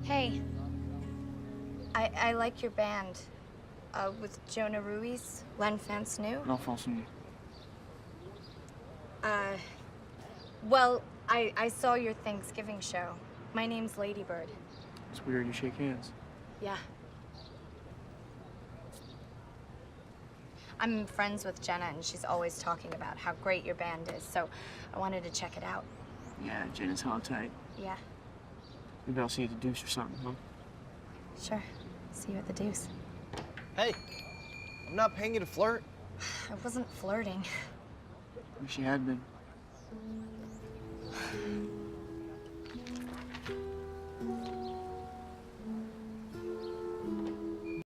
Hey. I like your band. With Jonah Ruiz, Len Fance-New. Non Fance-New. Well, I saw your Thanksgiving show. My name's Lady Bird. It's weird you shake hands. Yeah. I'm friends with Jenna, and she's always talking about how great your band is, so I wanted to check it out. Yeah, Jenna's hog tight. Yeah. Maybe I'll see you at the Deuce or something, huh? Sure. See you at the Deuce. Hey, I'm not paying you to flirt. I wasn't flirting. Wish you had been.